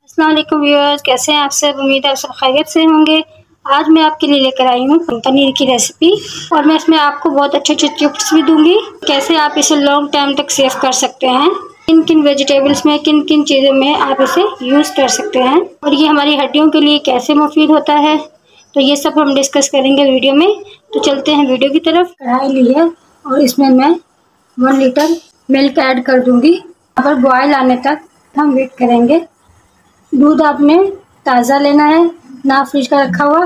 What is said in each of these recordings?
अस्सलाम वालेकुम व्यूअर्स, कैसे हैं आप सब। उम्मीद है आप सब खैरियत से होंगे। आज मैं आपके लिए लेकर आई हूँ पनीर की रेसिपी और मैं इसमें आपको बहुत अच्छे अच्छे टिप्स भी दूंगी कैसे आप इसे लॉन्ग टाइम तक सेव कर सकते हैं। किन किन वेजिटेबल्स में किन किन चीज़ों में आप इसे यूज़ कर सकते हैं और ये हमारी हड्डियों के लिए कैसे मुफीद होता है, तो ये सब हम डिस्कस करेंगे वीडियो में। तो चलते हैं वीडियो की तरफ। कढ़ाई ली है और इसमें मैं 1 लीटर मिल्क ऐड कर दूंगी। अगर बॉयल आने तक हम वेट करेंगे। दूध आपने ताज़ा लेना है, ना फ्रिज का रखा हुआ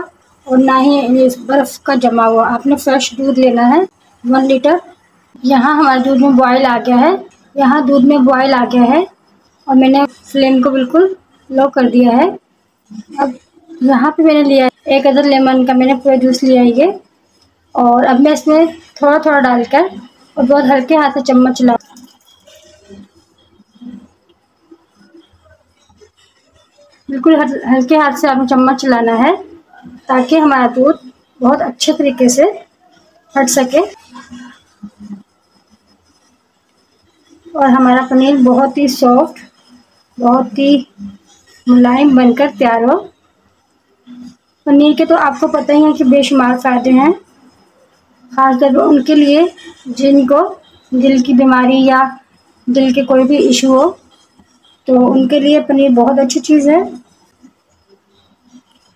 और ना ही बर्फ़ का जमा हुआ। आपने फ्रेश दूध लेना है 1 लीटर। यहाँ हमारे दूध में बॉयल आ गया है, यहाँ दूध में बॉयल आ गया है और मैंने फ्लेम को बिल्कुल लो कर दिया है। अब यहाँ पे मैंने लिया है 1 अदद लेमन का, मैंने पूरा जूस लिया है ये। और अब मैं इसमें थोड़ा थोड़ा डालकर और बहुत हल्के हाथ से चम्मच चला बिल्कुल हल्के हाथ से आपको चम्मच चलाना है ताकि हमारा दूध बहुत अच्छे तरीके से फट सके और हमारा पनीर बहुत ही सॉफ्ट, बहुत ही मुलायम बनकर तैयार हो। पनीर के तो आपको पता ही है कि बेशुमार फ़ायदे हैं, ख़ासतौर पर उनके लिए जिनको दिल की बीमारी या दिल के कोई भी इशू हो, तो उनके लिए पनीर बहुत अच्छी चीज़ है।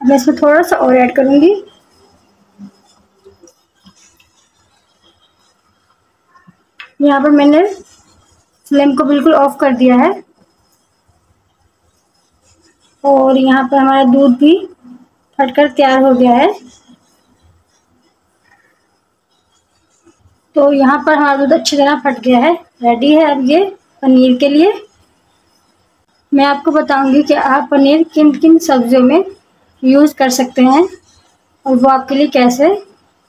मैं इसमें थोड़ा सा और ऐड करूँगी। यहाँ पर मैंने फ्लेम को बिल्कुल ऑफ कर दिया है और यहाँ पर हमारा दूध भी फटकर तैयार हो गया है। तो यहाँ पर हमारा दूध अच्छी तरह फट गया है, रेडी है अब ये पनीर के लिए। मैं आपको बताऊंगी कि आप पनीर किन किन सब्जियों में यूज़ कर सकते हैं और वो आपके लिए कैसे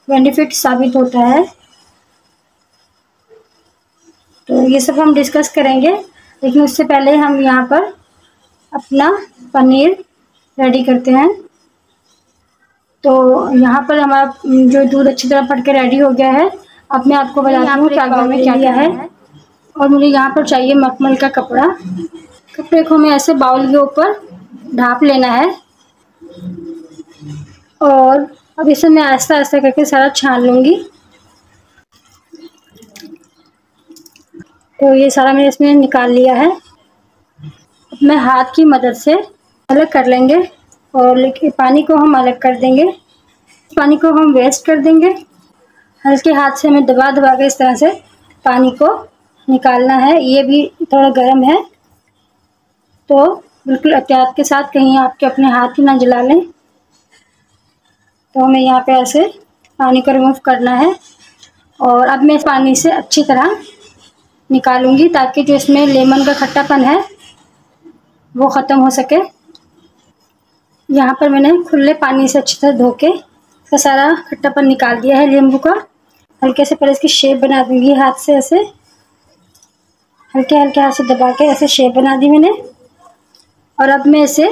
बेनिफिट साबित होता है। तो ये सब हम डिस्कस करेंगे, लेकिन उससे पहले हम यहाँ पर अपना पनीर रेडी करते हैं। तो यहाँ पर हमारा जो दूध अच्छी तरह फट के रेडी हो गया है। अब मैं आपको बताती हूँ कि आगे में क्या क्या है। और मुझे यहाँ पर चाहिए मखमल का कपड़ा। कपड़े को हमें ऐसे बाउल के ऊपर ढाँप लेना है और अब इसे मैं आहिस्ता आहिस्ता करके सारा छान लूँगी। तो ये सारा मैंने इसमें निकाल लिया है। अब मैं हाथ की मदद से अलग कर लेंगे और लेकिन पानी को हम अलग कर देंगे। पानी को हम वेस्ट कर देंगे। हल्के हाथ से हमें दबा दबा के इस तरह से पानी को निकालना है। ये भी थोड़ा गर्म है, तो बिल्कुल एहतियात के साथ, कहीं आपके अपने हाथ ही ना जला लें। तो हमें यहाँ पे ऐसे पानी को रिमूव करना है और अब मैं इस पानी से अच्छी तरह निकालूंगी ताकि जो इसमें लेमन का खट्टापन है वो ख़त्म हो सके। यहाँ पर मैंने खुले पानी से अच्छी तरह धो के इसका सारा खट्टापन निकाल दिया है नींबू का। हल्के से पहले इसकी शेप बना दूंगी हाथ से, ऐसे हल्के हल्के हाथ से दबा के ऐसे शेप बना दी मैंने। और अब मैं इसे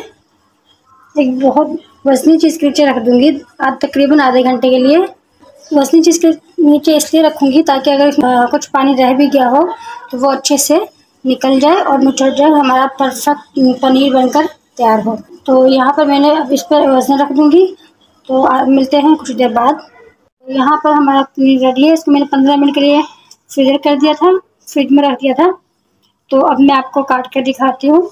एक बहुत वज़नी चीज़ के नीचे रख दूंगी तकरीबन आधे घंटे के लिए। वज़नी चीज़ के नीचे इसलिए रखूँगी ताकि अगर कुछ पानी रह भी गया हो तो वो अच्छे से निकल जाए और निचड़ जाए, हमारा परफेक्ट पनीर बनकर तैयार हो। तो यहाँ पर मैंने अब इस पर वज़न रख दूँगी। तो मिलते हैं कुछ देर बाद। यहाँ पर हमारा पनीर रेडी है। इसको मैंने 15 मिनट के लिए फ्रीज़र कर दिया था, फ्रिज में रख दिया था। तो अब मैं आपको काट कर दिखाती हूँ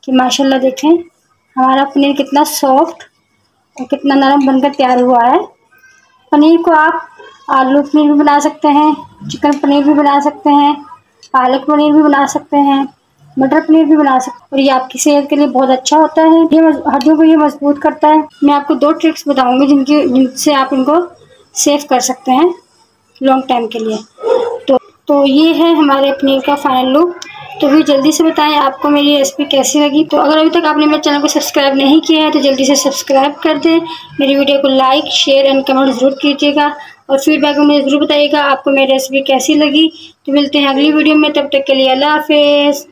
कि माशाल्लाह देखें हमारा पनीर कितना सॉफ्ट और कितना नरम बनकर तैयार हुआ है। पनीर को आप आलू पनीर भी बना सकते हैं, चिकन पनीर भी बना सकते हैं, पालक पनीर भी बना सकते हैं, मटर पनीर भी बना सकते हैं और ये आपकी सेहत के लिए बहुत अच्छा होता है। ये हड्डियों को ये मजबूत करता है। मैं आपको 2 ट्रिक्स बताऊंगी जिनसे आप इनको सेव कर सकते हैं लॉन्ग टाइम के लिए। तो ये है हमारे पनीर का फाइनल लुक। तो भी जल्दी से बताएं आपको मेरी रेसिपी कैसी लगी। तो अगर अभी तक आपने मेरे चैनल को सब्सक्राइब नहीं किया है तो जल्दी से सब्सक्राइब कर दें। मेरी वीडियो को लाइक, शेयर एंड कमेंट ज़रूर कीजिएगा और फीडबैक में मुझे ज़रूर बताइएगा आपको मेरी रेसिपी कैसी लगी। तो मिलते हैं अगली वीडियो में, तब तक के लिए अल्लाह हाफ़िज़।